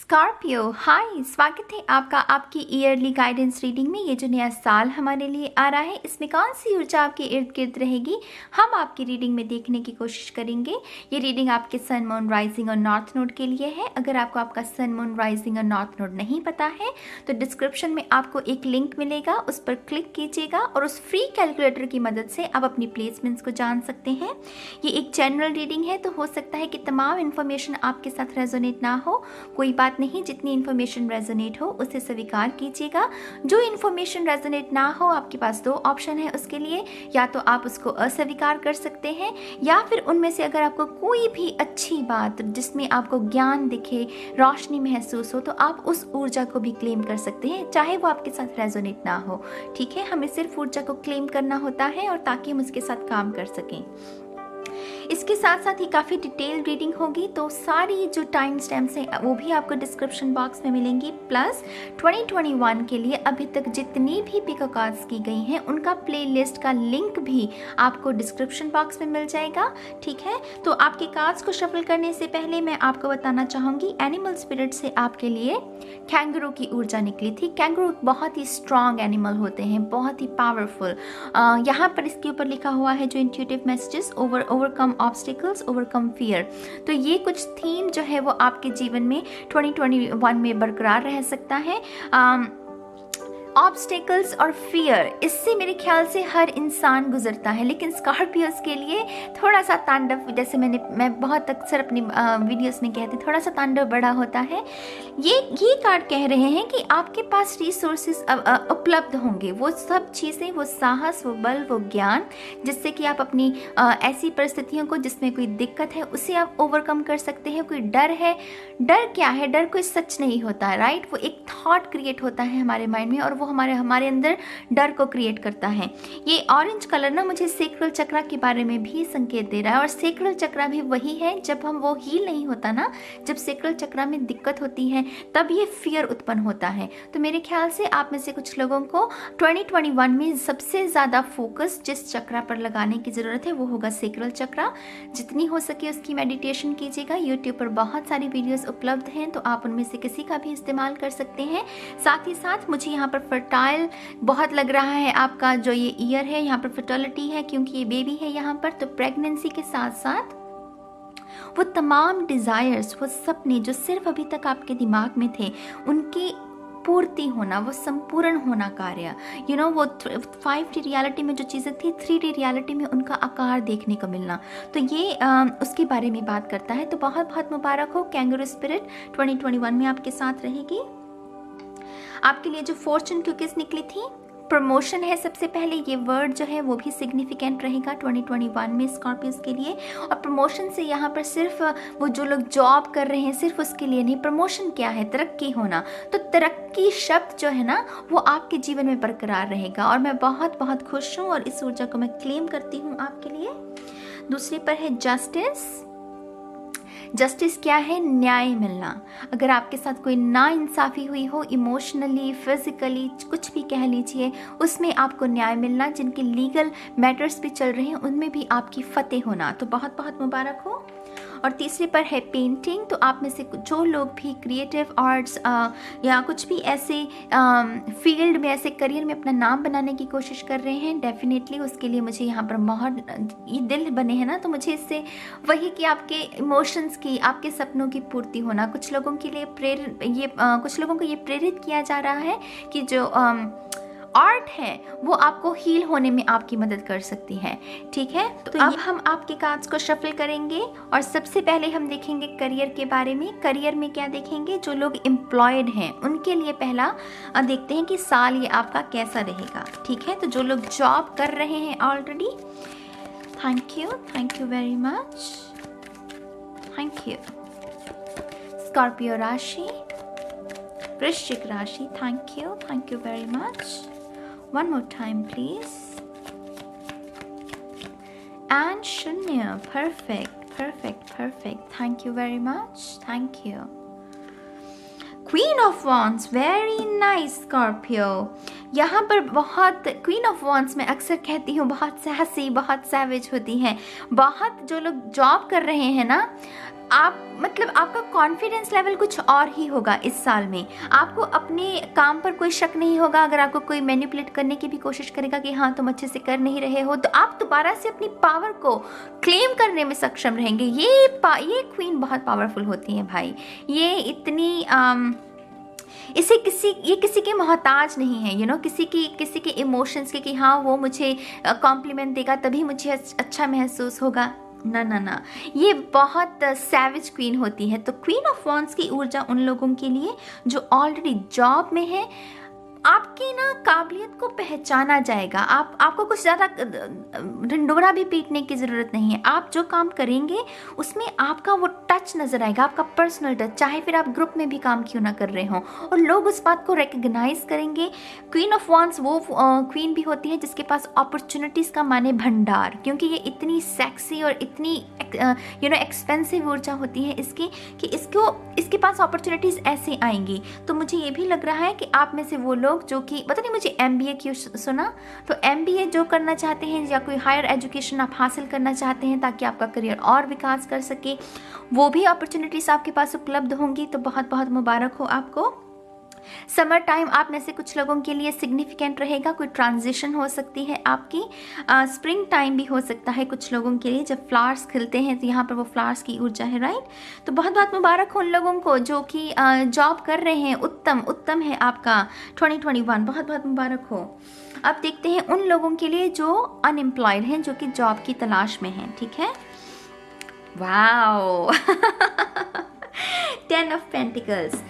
Scorpio, हाय, स्वागत है आपका आपकी ईयरली गाइडेंस रीडिंग में। ये जो नया साल हमारे लिए आ रहा है, इसमें कौन सी ऊर्जा आपके इर्द गिर्द रहेगी, हम आपकी रीडिंग में देखने की कोशिश करेंगे। ये रीडिंग आपके सन, मून, राइजिंग और नॉर्थ नोड के लिए है। अगर आपको आपका सन, मून, राइजिंग और नॉर्थ नोड नहीं पता है तो डिस्क्रिप्शन में आपको एक लिंक मिलेगा, उस पर क्लिक कीजिएगा और उस फ्री कैलकुलेटर की मदद से आप अपनी प्लेसमेंट्स को जान सकते हैं। ये एक जनरल रीडिंग है, तो हो सकता है कि तमाम इन्फॉर्मेशन आपके साथ रेजोनेट ना हो। कोई बात नहीं, जितनी इन्फॉर्मेशन रेजोनेट हो उसे स्वीकार कीजिएगा। जो इन्फॉर्मेशन रेजोनेट ना हो, आपके पास दो ऑप्शन है उसके लिए, या तो आप उसको अस्वीकार कर सकते हैं, या फिर उनमें से अगर आपको कोई भी अच्छी बात जिसमें आपको ज्ञान दिखे, रोशनी महसूस हो, तो आप उस ऊर्जा को भी क्लेम कर सकते हैं, चाहे वो आपके साथ रेजोनेट ना हो। ठीक है, हमें सिर्फ ऊर्जा को क्लेम करना होता है और ताकि हम उसके साथ काम कर सकें। इसके साथ साथ ही काफ़ी डिटेल रीडिंग होगी, तो सारी जो टाइम स्टैम्प्स हैं वो भी आपको डिस्क्रिप्शन बॉक्स में मिलेंगी। प्लस 2021 के लिए अभी तक जितनी भी पिक कार्ड्स की गई हैं उनका प्लेलिस्ट का लिंक भी आपको डिस्क्रिप्शन बॉक्स में मिल जाएगा। ठीक है, तो आपके कार्ड्स को शफल करने से पहले मैं आपको बताना चाहूँगी, एनिमल स्पिरिट से आपके लिए कैंगरू की ऊर्जा निकली थी। कैंगरू बहुत ही स्ट्रॉन्ग एनिमल होते हैं, बहुत ही पावरफुल। यहाँ पर इसके ऊपर लिखा हुआ है जो intuitive messages, overcome obstacles, overcome fear. तो ये कुछ थीम जो है वो आपके जीवन में 2021 में बरकरार रह सकता है। ऑब्स्टिकल्स और फियर, इससे मेरे ख्याल से हर इंसान गुजरता है, लेकिन स्कॉर्पियोस के लिए थोड़ा सा तांडव, जैसे मैं बहुत अक्सर अपनी वीडियोस में कहती हूँ, थोड़ा सा तांडव बड़ा होता है। ये कार्ड कह रहे हैं कि आपके पास रिसोर्सेज उपलब्ध होंगे, वो सब चीज़ें, वो साहस, वो बल, वो ज्ञान, जिससे कि आप अपनी ऐसी परिस्थितियों को जिसमें कोई दिक्कत है उसे आप ओवरकम कर सकते हैं। कोई डर है, डर क्या है? डर कोई सच नहीं होता है, राइट? वो एक थॉट क्रिएट होता है हमारे माइंड में और वो हमारे अंदर डर को क्रिएट करता है। ये ऑरेंज कलर ना मुझे सेक्रल चक्रा के बारे में भी संकेत दे रहा है, और सेक्रल चक्रा भी वही है, जब हम वो हील नहीं होता ना, जब सेक्रल चक्रा में दिक्कत होती है तब ये फियर उत्पन्न होता है। तो मेरे ख्याल से आप में से कुछ लोगों को 2021 में सबसे ज़्यादा फोकस जिस चक्रा पर लगाने की ज़रूरत है वो होगा सेक्रल चक्रा। जितनी हो सके उसकी मेडिटेशन कीजिएगा। यूट्यूब पर बहुत सारी वीडियोस उपलब्ध हैं, तो आप उनमें से किसी का भी इस्तेमाल कर सकते हैं। साथ ही साथ मुझे यहाँ पर फर्टाइल बहुत लग रहा है, आपका जो ये ईयर है यहाँ पर फर्टिलिटी है, क्योंकि ये बेबी है यहाँ पर। तो प्रेगनेंसी के साथ साथ वो तमाम डिज़ायर्स, वो सपने जो सिर्फ अभी तक आपके दिमाग में थे, उनकी पूर्ति होना, वो संपूर्ण होना कार्य, वो 5D रियलिटी में जो चीज़ें थी 3D रियलिटी में उनका आकार देखने को मिलना, तो ये उसके बारे में बात करता है। तो बहुत बहुत मुबारक हो, कैंगरू स्पिरिट 2021 में आपके साथ रहेगी। आपके लिए जो फॉर्चून कुकीज निकली थी, प्रमोशन है सबसे पहले। ये वर्ड जो है वो भी सिग्निफिकेंट रहेगा 2021 में स्कॉर्पियोस के लिए। और प्रमोशन से यहाँ पर सिर्फ वो जो लोग जॉब कर रहे हैं सिर्फ उसके लिए नहीं, प्रमोशन क्या है? तरक्की होना। तो तरक्की शब्द जो है ना वो आपके जीवन में बरकरार रहेगा, और मैं बहुत बहुत खुश हूँ और इस ऊर्जा को मैं क्लेम करती हूँ आपके लिए। दूसरे पर है जस्टिस। जस्टिस क्या है? न्याय मिलना। अगर आपके साथ कोई नाइंसाफ़ी हुई हो, इमोशनली, फिजिकली, कुछ भी कह लीजिए, उसमें आपको न्याय मिलना। जिनके लीगल मैटर्स भी चल रहे हैं उनमें भी आपकी फतेह होना, तो बहुत बहुत मुबारक हो। और तीसरे पर है पेंटिंग। तो आप में से जो लोग भी क्रिएटिव आर्ट्स या कुछ भी ऐसे फील्ड में, ऐसे करियर में अपना नाम बनाने की कोशिश कर रहे हैं, डेफिनेटली उसके लिए मुझे यहाँ पर बहुत ये दिल बने हैं ना, तो मुझे इससे वही कि आपके इमोशंस की, आपके सपनों की पूर्ति होना। कुछ लोगों के लिए कुछ लोगों को ये प्रेरित किया जा रहा है कि जो आर्ट है वो आपको हील होने में आपकी मदद कर सकती है। ठीक है, तो अब हम आपके कार्ड्स को शफल करेंगे और सबसे पहले हम देखेंगे करियर के बारे में। करियर में क्या देखेंगे? जो लोग एम्प्लॉयड हैं उनके लिए पहला देखते हैं कि साल ये आपका कैसा रहेगा। ठीक है, तो जो लोग जॉब कर रहे हैं already, thank you very much, thank you. Scorpio राशि, वृश्चिक राशि, thank you very much. One more time, please. And Shunya, perfect. Thank you very much. Thank you. Queen of Wands, very nice, Scorpio. यहाँ पर बहुत queen of wands मैं अक्सर कहती हूँ बहुत साहसी, बहुत सैवेज होती हैं। बहुत जो लोग जॉब कर रहे हैं ना, आप मतलब आपका कॉन्फिडेंस लेवल कुछ और ही होगा इस साल में। आपको अपने काम पर कोई शक नहीं होगा। अगर आपको कोई मैनिपुलेट करने की भी कोशिश करेगा कि हाँ तुम अच्छे से कर नहीं रहे हो, तो आप दोबारा से अपनी पावर को क्लेम करने में सक्षम रहेंगे। ये क्वीन बहुत पावरफुल होती है भाई। ये इतनी ये किसी के मोहताज नहीं है, किसी के इमोशंस के कि हाँ वो मुझे कॉम्प्लीमेंट देगा तभी मुझे अच्छा महसूस होगा। ना ना ना, ये बहुत सैविज क्वीन होती है। तो क्वीन ऑफ वॉन्ड्स की ऊर्जा उन लोगों के लिए जो ऑलरेडी जॉब में है, आपकी ना काबिलियत को पहचाना जाएगा। आपको कुछ ज़्यादा ढिंडोरा भी पीटने की ज़रूरत नहीं है। आप जो काम करेंगे उसमें आपका वो टच नज़र आएगा, आपका पर्सनल टच, चाहे फिर आप ग्रुप में भी काम क्यों ना कर रहे हो, और लोग उस बात को रिकग्नाइज करेंगे। क्वीन ऑफ वॉन्ड्स वो क्वीन भी होती है जिसके पास अपॉर्चुनिटीज़ का माने भंडार, क्योंकि ये इतनी सेक्सी और इतनी एक्सपेंसिव ऊर्जा होती है इसकी कि इसके पास अपॉर्चुनिटीज़ ऐसे आएंगी। तो मुझे ये भी लग रहा है कि आप में से वो लोग जो कि पता नहीं मुझे MBA क्यों सुना, तो MBA जो करना चाहते हैं या कोई हायर एजुकेशन आप हासिल करना चाहते हैं ताकि आपका करियर और विकास कर सके, वो भी अपॉर्चुनिटीज़ आपके पास उपलब्ध होंगी। तो बहुत बहुत मुबारक हो आपको। समर टाइम आप में से कुछ लोगों के लिए सिग्निफिकेंट रहेगा, कोई ट्रांजिशन हो सकती है आपकी। स्प्रिंग टाइम भी हो सकता है कुछ लोगों के लिए, जब फ्लावर्स खिलते हैं, तो यहाँ पर वो फ्लावर्स की ऊर्जा है, राइट। तो बहुत बहुत मुबारक हो उन लोगों को जो कि जॉब कर रहे हैं। उत्तम है आपका 2021, बहुत बहुत मुबारक हो। अब देखते हैं उन लोगों के लिए जो अनएम्प्लॉयड हैं, जो कि जॉब की तलाश में हैं, ठीक है। Wow 10 of pentacles.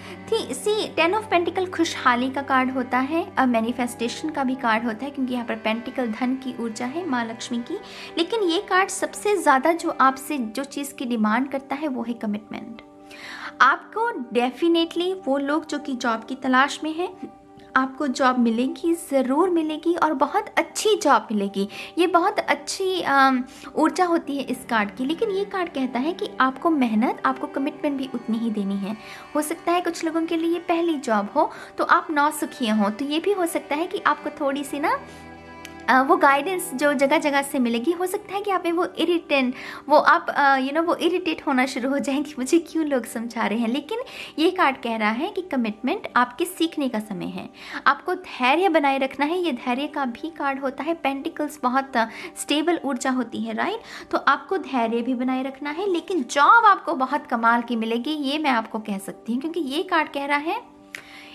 See 10 of pentacle खुशहाली का कार्ड होता है, अब मैनिफेस्टेशन का भी कार्ड होता है, क्योंकि यहाँ पर पेंटिकल धन की ऊर्जा है, माँ लक्ष्मी की। लेकिन ये कार्ड सबसे ज़्यादा जो आपसे जो चीज़ की डिमांड करता है वो है कमिटमेंट। आपको डेफिनेटली वो लोग जो कि जॉब की तलाश में हैं, आपको जॉब मिलेगी, ज़रूर मिलेगी, और बहुत अच्छी जॉब मिलेगी। ये बहुत अच्छी ऊर्जा होती है इस कार्ड की। लेकिन ये कार्ड कहता है कि आपको मेहनत, आपको कमिटमेंट भी उतनी ही देनी है। हो सकता है कुछ लोगों के लिए ये पहली जॉब हो तो आप नौसिखिए हों, तो ये भी हो सकता है कि आपको थोड़ी सी ना वो गाइडेंस जो जगह जगह से मिलेगी। हो सकता है कि आप में वो इरिटेट होना शुरू हो जाए कि मुझे क्यों लोग समझा रहे हैं। लेकिन ये कार्ड कह रहा है कि कमिटमेंट आपके सीखने का समय है, आपको धैर्य बनाए रखना है। ये धैर्य का भी कार्ड होता है। पेंटिकल्स बहुत स्टेबल ऊर्जा होती है, राइट। तो आपको धैर्य भी बनाए रखना है, लेकिन जॉब आपको बहुत कमाल की मिलेगी, ये मैं आपको कह सकती हूँ, क्योंकि ये कार्ड कह रहा है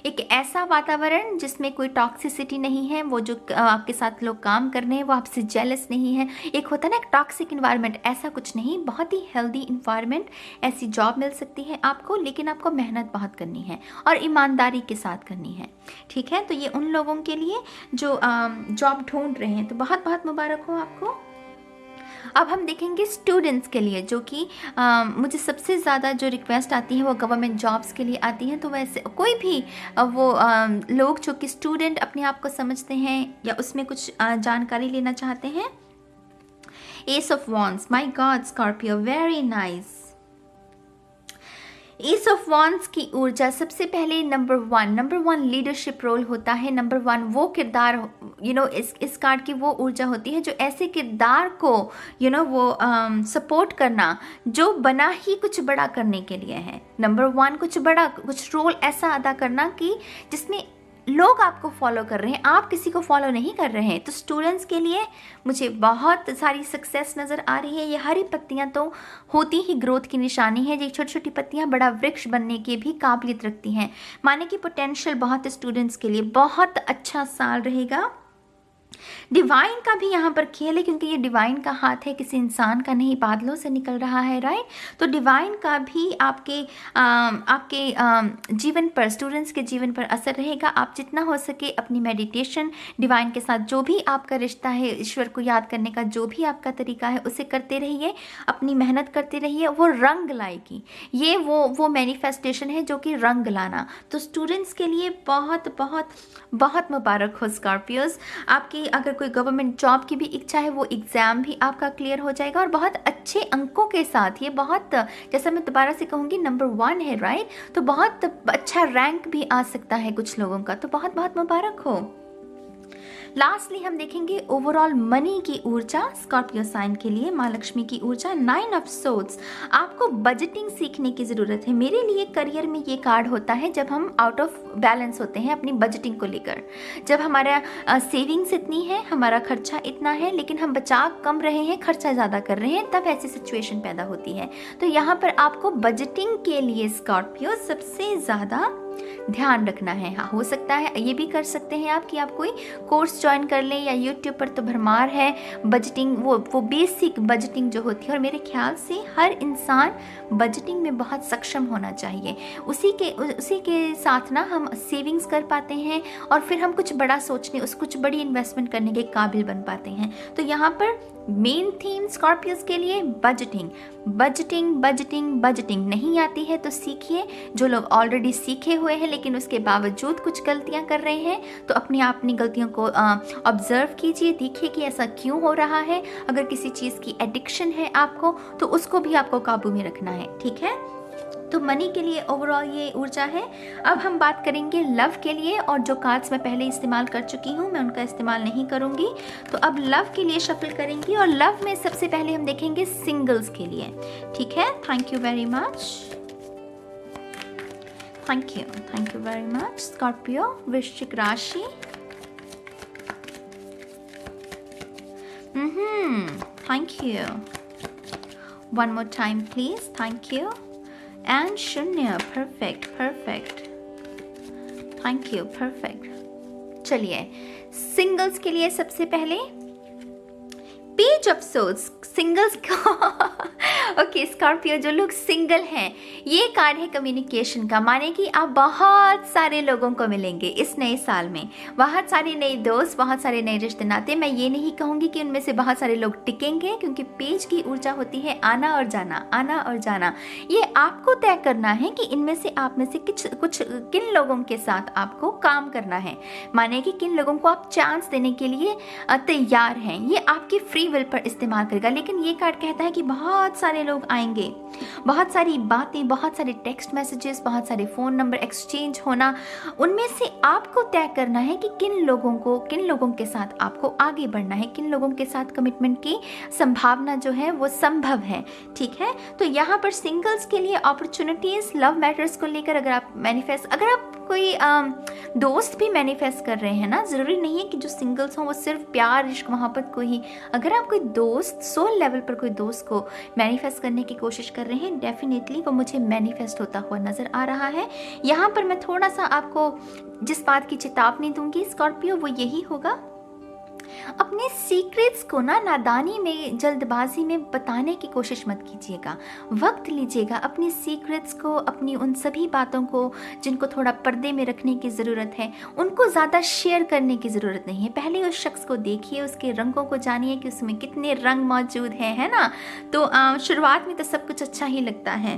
एक ऐसा वातावरण जिसमें कोई टॉक्सिसिटी नहीं है। वो जो आपके साथ लोग काम कर रहे हैं वो आपसे जेलस नहीं है। एक होता है ना एक टॉक्सिक इन्वायरमेंट, ऐसा कुछ नहीं, बहुत ही हेल्दी इन्वायरमेंट। ऐसी जॉब मिल सकती है आपको, लेकिन आपको मेहनत बहुत करनी है और ईमानदारी के साथ करनी है, ठीक है। तो ये उन लोगों के लिए जो जॉब ढूंढ रहे हैं, तो बहुत बहुत मुबारक हो आपको। अब हम देखेंगे स्टूडेंट्स के लिए, जो कि मुझे सबसे ज़्यादा जो रिक्वेस्ट आती है वो गवर्नमेंट जॉब्स के लिए आती हैं। तो वैसे कोई भी वो लोग जो कि स्टूडेंट अपने आप को समझते हैं या उसमें कुछ जानकारी लेना चाहते हैं। S of wands, my God Scorpio, very nice. S of wands की ऊर्जा सबसे पहले नंबर वन लीडरशिप रोल होता है। नंबर वन वो किरदार, इस कार्ड की वो ऊर्जा होती है जो ऐसे किरदार को वो सपोर्ट करना जो बना ही कुछ बड़ा करने के लिए है। नंबर वन कुछ बड़ा, कुछ रोल ऐसा अदा करना कि जिसमें लोग आपको फॉलो कर रहे हैं, आप किसी को फॉलो नहीं कर रहे हैं। तो स्टूडेंट्स के लिए मुझे बहुत सारी सक्सेस नज़र आ रही है। ये हरी पत्तियां तो होती ही ग्रोथ की निशानी है। ये छोटी छोटी पत्तियां बड़ा वृक्ष बनने की भी काबिलियत रखती हैं। माने कि पोटेंशियल बहुत स्टूडेंट्स के लिए बहुत अच्छा साल रहेगा। डिवाइन का भी यहाँ पर खेल है, क्योंकि ये डिवाइन का हाथ है, किसी इंसान का नहीं, बादलों से निकल रहा है, राइट। तो डिवाइन का भी आपके जीवन पर, स्टूडेंट्स के जीवन पर असर रहेगा। आप जितना हो सके अपनी मेडिटेशन, डिवाइन के साथ जो भी आपका रिश्ता है, ईश्वर को याद करने का जो भी आपका तरीका है, उसे करते रहिए, अपनी मेहनत करते रहिए, वो रंग लाएगी। ये वो मैनिफेस्टेशन है जो कि रंग लाना। तो स्टूडेंट्स के लिए बहुत बहुत बहुत मुबारक हो स्कॉर्पियोज। आपकी अगर कोई गवर्नमेंट जॉब की भी इच्छा है, वो एग्ज़ाम भी आपका क्लियर हो जाएगा और बहुत अच्छे अंकों के साथ। ये बहुत, जैसा मैं दोबारा से कहूँगी, नंबर वन है, राइट। तो बहुत अच्छा रैंक भी आ सकता है कुछ लोगों का। तो बहुत बहुत मुबारक हो। लास्टली हम देखेंगे ओवरऑल मनी की ऊर्जा स्कॉर्पियो साइन के लिए, माँ लक्ष्मी की ऊर्जा 9 ऑफ सोर्ड्स। आपको बजटिंग सीखने की ज़रूरत है। मेरे लिए करियर में ये कार्ड होता है जब हम आउट ऑफ बैलेंस होते हैं अपनी बजटिंग को लेकर, जब हमारा सेविंग्स इतनी है, हमारा खर्चा इतना है, लेकिन हम बचा कम रहे हैं, खर्चा ज़्यादा कर रहे हैं, तब ऐसी सिचुएशन पैदा होती है। तो यहाँ पर आपको बजटिंग के लिए स्कॉर्पियो सबसे ज़्यादा ध्यान रखना है। हाँ, हो सकता है ये भी कर सकते हैं आप कि आप कोई कोर्स ज्वाइन कर लें, या यूट्यूब पर तो भरमार है बजटिंग, वो बेसिक बजटिंग जो होती है। और मेरे ख्याल से हर इंसान बजटिंग में बहुत सक्षम होना चाहिए। उसी के साथ ना हम सेविंग्स कर पाते हैं और फिर हम कुछ बड़ा सोचने, कुछ बड़ी इन्वेस्टमेंट करने के काबिल बन पाते हैं। तो यहाँ पर मेन थीम स्कॉर्पियोस के लिए बजटिंग बजटिंग बजटिंग बजटिंग। नहीं आती है तो सीखिए। जो लोग ऑलरेडी सीखे हुए हैं लेकिन उसके बावजूद कुछ गलतियां कर रहे हैं, तो अपनी गलतियों को ऑब्जर्व कीजिए, देखिए कि ऐसा क्यों हो रहा है। अगर किसी चीज़ की एडिक्शन है आपको, तो उसको भी आपको काबू में रखना है, ठीक है। तो मनी के लिए ओवरऑल ये ऊर्जा है। अब हम बात करेंगे लव के लिए, और जो कार्ड्स मैं पहले इस्तेमाल कर चुकी हूँ मैं उनका इस्तेमाल नहीं करूँगी। तो अब लव के लिए शफल करेंगी, और लव में सबसे पहले हम देखेंगे सिंगल्स के लिए, ठीक है। Thank you very much, thank you very much. Scorpio वृश्चिक राशि, thank you. One more time please, thank you. And शून्य, परफेक्ट, थैंक यू, परफेक्ट। चलिए सिंगल्स के लिए सबसे पहले पेज ऑफ सोर्ड्स, सिंगल्स को ओके स्कॉर्पियो जो लोग सिंगल हैं, ये कार्ड है कम्युनिकेशन का। माने कि आप बहुत सारे लोगों को मिलेंगे इस नए साल में, बहुत सारे नए दोस्त, बहुत सारे नए रिश्ते नाते। मैं ये नहीं कहूँगी कि उनमें से बहुत सारे लोग टिकेंगे, क्योंकि पेज की ऊर्जा होती है आना और जाना, आना और जाना। ये आपको तय करना है कि इनमें से आप में से कुछ किन लोगों के साथ आपको काम करना है, माने कि किन लोगों को आप चांस देने के लिए तैयार हैं। ये आपकी फ्री विल पर इस्तेमाल करेगा। लेकिन ये कार्ड कहता है कि बहुत सारे लोग आएंगे, बहुत सारी बातें, बहुत सारे टेक्स्ट मैसेजेस, बहुत सारे फ़ोन नंबर एक्सचेंज होना। उनमें से आपको तय करना है कि किन लोगों के साथ आपको आगे बढ़ना है, किन लोगों के साथ कमिटमेंट की संभावना जो है वो संभव है, ठीक है। तो यहाँ पर सिंगल्स के लिए अपॉर्चुनिटीज़ लव मैटर्स को लेकर अगर आप कोई दोस्त भी मैनिफेस्ट कर रहे हैं ना, ज़रूरी नहीं है कि जो सिंगल्स हों वो सिर्फ प्यार इश्क मोहब्बत को ही, अगर आप कोई दोस्त सोल लेवल पर कोई दोस्त को मैनिफेस्ट करने की कोशिश कर रहे हैं, डेफिनेटली वो मुझे मैनिफेस्ट होता हुआ नज़र आ रहा है। यहाँ पर मैं थोड़ा सा आपको जिस बात की चेतावनी दूंगी स्कॉर्पियो, वो यही होगा, अपने सीक्रेट्स को ना नादानी में, जल्दबाजी में बताने की कोशिश मत कीजिएगा। वक्त लीजिएगा अपनी सीक्रेट्स को, अपनी उन सभी बातों को जिनको थोड़ा पर्दे में रखने की ज़रूरत है, उनको ज़्यादा शेयर करने की ज़रूरत नहीं है। पहले उस शख्स को देखिए, उसके रंगों को जानिए कि उसमें कितने रंग मौजूद हैं, है ना। तो शुरुआत में तो सब कुछ अच्छा ही लगता है,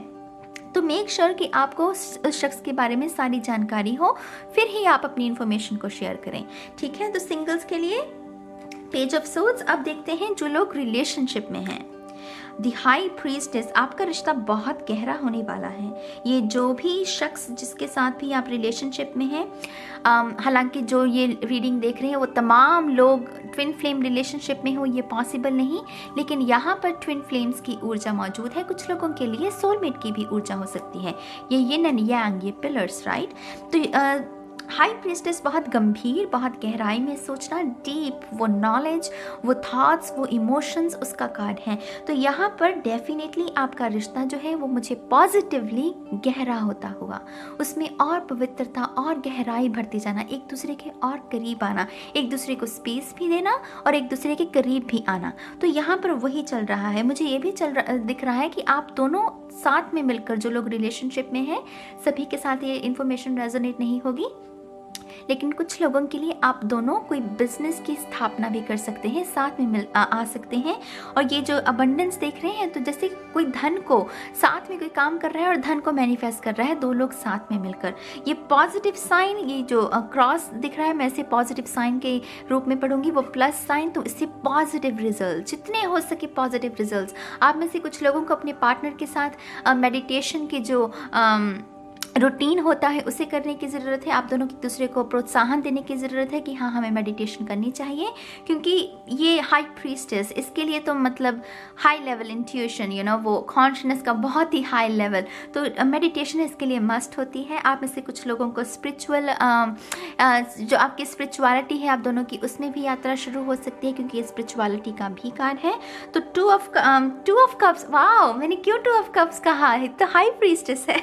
तो मेक श्योर कि आपको उस शख्स के बारे में सारी जानकारी हो, फिर ही आप अपनी इन्फॉर्मेशन को शेयर करें, ठीक है। तो सिंगल्स के लिए पेज ऑफ सोर्ड्स। अब देखते हैं जो लोग रिलेशनशिप में हैं, द हाई प्रीस्टेस। आपका रिश्ता बहुत गहरा होने वाला है। ये जो भी शख्स जिसके साथ भी आप रिलेशनशिप में हैं, हालांकि जो ये रीडिंग देख रहे हैं वो तमाम लोग ट्विन फ्लेम रिलेशनशिप में हो, ये पॉसिबल नहीं, लेकिन यहाँ पर ट्विन फ्लेम्स की ऊर्जा मौजूद है। कुछ लोगों के लिए सोलमेट की भी ऊर्जा हो सकती है। ये यिन एंड यांग, ये पिलर्स, राइट। तो हाई प्रीस्टेस बहुत गंभीर, बहुत गहराई में सोचना, डीप वो नॉलेज, वो थॉट्स, वो इमोशंस, उसका कार्ड है। तो यहाँ पर डेफिनेटली आपका रिश्ता जो है वो मुझे पॉजिटिवली गहरा होता हुआ, उसमें और पवित्रता और गहराई भरती जाना, एक दूसरे के और करीब आना, एक दूसरे को स्पेस भी देना और एक दूसरे के करीब भी आना। तो यहाँ पर वही चल रहा है। मुझे ये भी दिख रहा है कि आप दोनों साथ में मिलकर, जो लोग रिलेशनशिप में हैं, सभी के साथ ये इन्फॉर्मेशन रेजोनेट नहीं होगी, लेकिन कुछ लोगों के लिए आप दोनों कोई बिजनेस की स्थापना भी कर सकते हैं, साथ में आ सकते हैं। और ये जो अबंडेंस देख रहे हैं, तो जैसे कोई धन को साथ में कोई काम कर रहा है और धन को मैनिफेस्ट कर रहा है, दो लोग साथ में मिलकर। ये पॉजिटिव साइन, ये जो क्रॉस दिख रहा है, मैं इसे पॉजिटिव साइन के रूप में पढ़ूंगी, वो प्लस साइन, तो इससे पॉजिटिव रिजल्ट, जितने हो सके पॉजिटिव रिजल्ट्स। आप में से कुछ लोगों को अपने पार्टनर के साथ मेडिटेशन की जो रूटीन होता है उसे करने की ज़रूरत है। आप दोनों की दूसरे को प्रोत्साहन देने की ज़रूरत है कि हाँ हमें मेडिटेशन करनी चाहिए, क्योंकि ये हाई प्रीस्टेस, इसके लिए तो मतलब हाई लेवल इंट्यूशन, वो कॉन्शनेस का बहुत ही हाई लेवल, तो मेडिटेशन इसके लिए मस्ट होती है। आप में से कुछ लोगों को स्पिरिचुअल जो आपकी स्पिरिचुअलिटी है आप दोनों की, उसमें भी यात्रा शुरू हो सकती है, क्योंकि ये स्पिरिचुअलिटी का भी कार्ड है। तो टू ऑफ कप्स, वाओ मैंने क्यों टू ऑफ कप्स कहा है, तो हाई प्रीस्टेस है।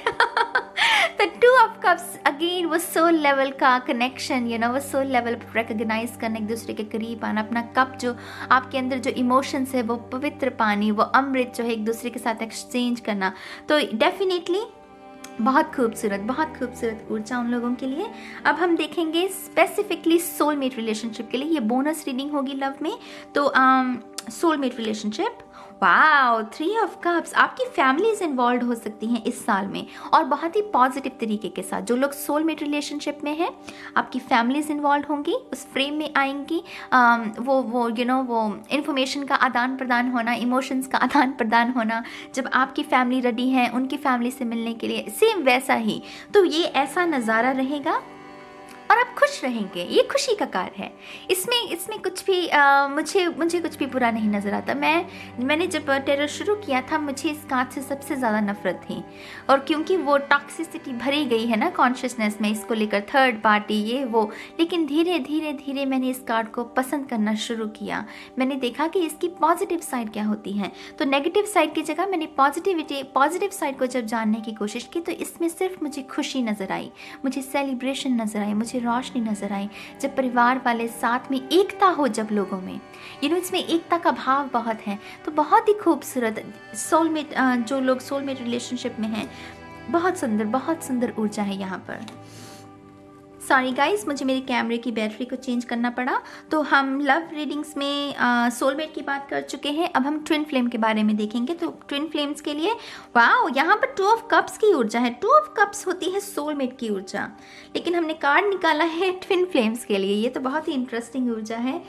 तो टू ऑफ कप्स अगेन वो सोल लेवल का कनेक्शन, वो सोल लेवल पर रिकग्नाइज करना, एक दूसरे के करीब आना, अपना कप जो आपके अंदर जो इमोशंस है, वो पवित्र पानी, वो अमृत जो है एक दूसरे के साथ एक्सचेंज करना। तो डेफिनेटली बहुत खूबसूरत ऊर्जा उन लोगों के लिए। अब हम देखेंगे स्पेसिफिकली सोलमेट रिलेशनशिप के लिए, ये बोनस रीडिंग होगी लव में। तो soulmate relationship, wow 3 of cups, आपकी फैमिलीज इन्वॉल्व हो सकती हैं इस साल में, और बहुत ही पॉजिटिव तरीके के साथ। जो लोग सोलमेट रिलेशनशिप में हैं, आपकी फैमिलीज इन्वॉल्व होंगी, उस फ्रेम में आएंगी। वो इन्फॉर्मेशन का आदान प्रदान होना, इमोशंस का आदान प्रदान होना, जब आपकी फैमिली रेडी है उनकी फैमिली से मिलने के लिए, सेम वैसा ही। तो ये ऐसा नज़ारा रहेगा और आप खुश रहेंगे, ये खुशी का कार्ड है। इसमें कुछ भी मुझे कुछ भी बुरा नहीं नज़र आता। मैंने जब टेरर शुरू किया था, मुझे इस कार्ड से सबसे ज़्यादा नफरत थी, और क्योंकि वो टॉक्सिसिटी भरी गई है ना कॉन्शियसनेस में, इसको लेकर थर्ड पार्टी ये वो, लेकिन धीरे धीरे मैंने इस कार्ड को पसंद करना शुरू किया। मैंने देखा कि इसकी पॉजिटिव साइड क्या होती है, तो नेगेटिव साइड की जगह मैंने पॉजिटिव साइड को जब जानने की कोशिश की, तो इसमें सिर्फ मुझे खुशी नज़र आई, मुझे सेलिब्रेशन नज़र आई, मुझे रोशनी नजर आई। जब परिवार वाले साथ में, एकता हो जब लोगों में, इसमें एकता का भाव बहुत है। तो बहुत ही खूबसूरत सोलमेट, जो लोग सोलमेट रिलेशनशिप में हैं, बहुत सुंदर ऊर्जा है यहाँ पर। सॉरी गाइस, मुझे मेरे कैमरे की बैटरी को चेंज करना पड़ा। तो हम लव रीडिंग्स में सोलमेट की बात कर चुके हैं, अब हम ट्विन फ्लेम के बारे में देखेंगे। तो ट्विन फ्लेम्स के लिए वाओ, यहाँ पर 2 ऑफ कप्स की ऊर्जा है। 2 ऑफ कप्स होती है सोलमेट की ऊर्जा, लेकिन हमने कार्ड निकाला है ट्विन फ्लेम्स के लिए। ये तो बहुत ही इंटरेस्टिंग ऊर्जा है।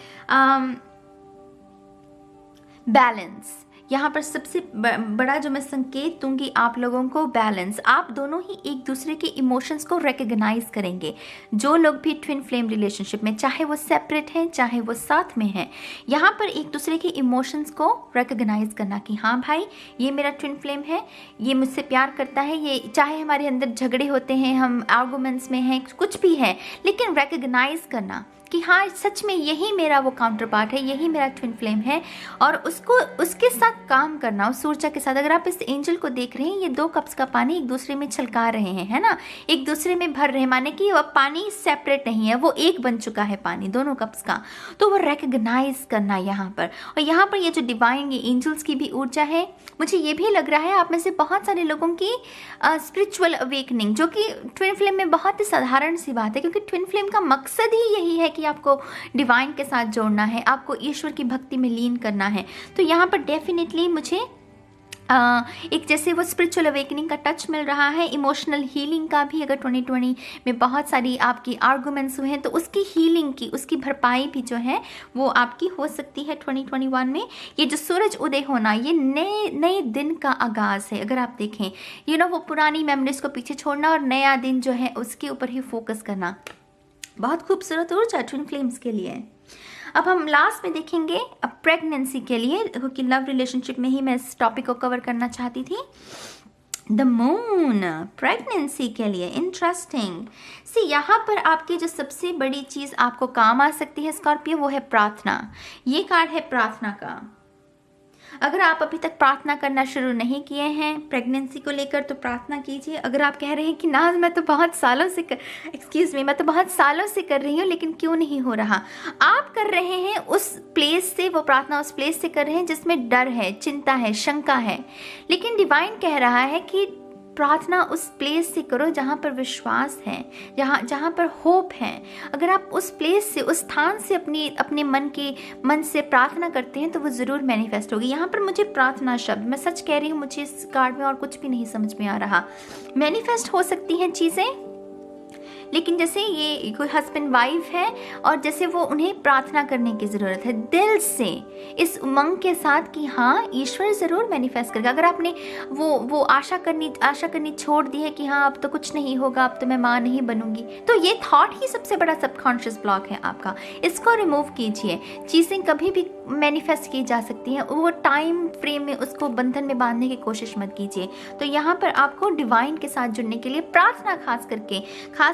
बैलेंस, यहाँ पर सबसे बड़ा जो मैं संकेत दूंगी आप लोगों को, बैलेंस। आप दोनों ही एक दूसरे के इमोशंस को रिकग्नाइज करेंगे। जो लोग भी ट्विन फ्लेम रिलेशनशिप में, चाहे वो सेपरेट हैं चाहे वो साथ में हैं, यहाँ पर एक दूसरे के इमोशंस को रिकग्नाइज करना कि हाँ भाई ये मेरा ट्विन फ्लेम है, ये मुझसे प्यार करता है, ये चाहे हमारे अंदर झगड़े होते हैं, हम आर्गुमेंट्स में हैं, कुछ भी है, लेकिन रिकग्नाइज करना कि हाँ सच में यही मेरा वो काउंटर पार्ट है, यही मेरा ट्विन फ्लेम है, और उसके साथ काम करना, उस ऊर्जा के साथ। अगर आप इस एंजल को देख रहे हैं, ये 2 कप्स का पानी एक दूसरे में छलका रहे हैं, है ना, एक दूसरे में भर रहे हैं, माने कि वो पानी सेपरेट नहीं है, वो एक बन चुका है पानी दोनों कप्स का। तो वो रिकग्नाइज करना यहाँ पर, और यहाँ पर ये जो डिवाइन, ये एंजल्स की भी ऊर्जा है। मुझे ये भी लग रहा है आप में से बहुत सारे लोगों की स्पिरिचुअल अवेकनिंग, जो कि ट्विन फ्लेम में बहुत ही साधारण सी बात है, क्योंकि ट्विन फ्लेम का मकसद ही यही है कि आपको डिवाइन के साथ जोड़ना है, आपको ईश्वर की भक्ति में लीन करना है। तो यहाँ पर डेफिनेटली मुझे एक जैसे वो स्पिरिचुअल अवेकनिंग का टच मिल रहा है, इमोशनल हीलिंग का भी। अगर 2020 में बहुत सारी आपकी आर्गुमेंट्स हुए हैं, तो उसकी हीलिंग की, उसकी भरपाई भी जो है वो आपकी हो सकती है 2021 में। ये जो सूरज उदय होना, ये नए दिन का आगाज़ है। अगर आप देखें वो पुरानी मेमोरीज को पीछे छोड़ना और नया दिन जो है उसके ऊपर ही फोकस करना, बहुत खूबसूरत ऊर्जा ट्विन फ्लेम्स के लिए। अब हम लास्ट में देखेंगे अब प्रेगनेंसी के लिए, क्योंकि लव रिलेशनशिप में ही मैं इस टॉपिक को कवर करना चाहती थी। द मून, प्रेगनेंसी के लिए इंटरेस्टिंग। यहाँ पर आपकी जो सबसे बड़ी चीज़ आपको काम आ सकती है स्कॉर्पियो, वो है प्रार्थना। ये कार्ड है प्रार्थना का। अगर आप अभी तक प्रार्थना करना शुरू नहीं किए हैं प्रेगनेंसी को लेकर, तो प्रार्थना कीजिए। अगर आप कह रहे हैं कि ना मैं तो बहुत सालों से मैं तो बहुत सालों से कर रही हूँ, लेकिन क्यों नहीं हो रहा, आप कर रहे हैं उस प्लेस से, वो प्रार्थना उस प्लेस से कर रहे हैं जिसमें डर है, चिंता है, शंका है। लेकिन डिवाइन कह रहा है कि प्रार्थना उस प्लेस से करो जहाँ पर विश्वास है, जहाँ पर होप है। अगर आप उस प्लेस से, उस स्थान से अपने मन से प्रार्थना करते हैं, तो वो ज़रूर मैनिफेस्ट होगी। यहाँ पर मुझे प्रार्थना शब्द, मैं सच कह रही हूँ, मुझे इस कार्ड में और कुछ भी नहीं समझ में आ रहा। मैनिफेस्ट हो सकती हैं चीज़ें, लेकिन जैसे ये कोई हस्बैंड वाइफ है और जैसे वो उन्हें प्रार्थना करने की ज़रूरत है दिल से, इस उमंग के साथ कि हाँ ईश्वर ज़रूर मैनिफेस्ट करेगा। अगर आपने वो आशा करनी छोड़ दी है कि हाँ अब तो कुछ नहीं होगा, अब तो मैं माँ नहीं बनूंगी, तो ये थॉट ही सबसे बड़ा सबकॉन्शियस ब्लॉक है आपका। इसको रिमूव कीजिए। चीज़ें कभी भी मैनिफेस्ट की जा सकती हैं, वो टाइम फ्रेम में उसको बंधन में बांधने की कोशिश मत कीजिए। तो यहाँ पर आपको डिवाइन के साथ जुड़ने के लिए प्रार्थना, खास